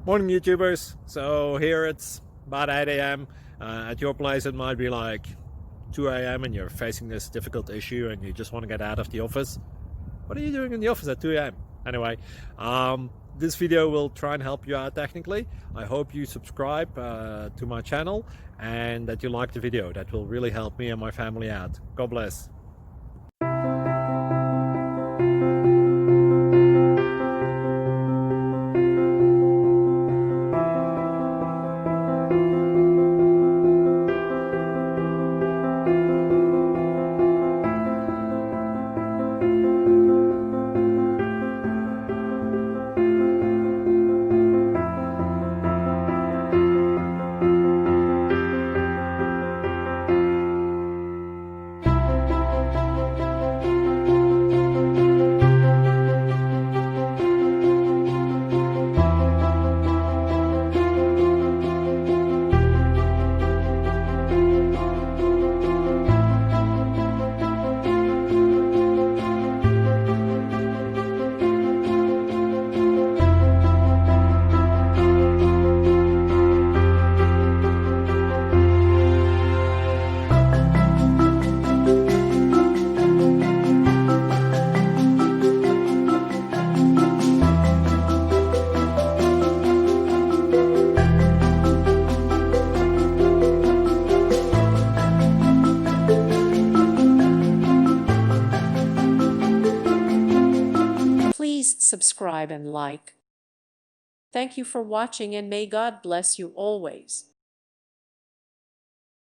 Morning YouTubers. So here it's about 8 a.m. At your place it might be like 2 a.m. and you're facing this difficult issue and you just want to get out of the office. What are you doing in the office at 2 a.m.? Anyway, this video will try and help you out technically. I hope you subscribe to my channel and that you like the video. That will really help me and my family out. God bless. Please subscribe and like. Thank you for watching and may God bless you always.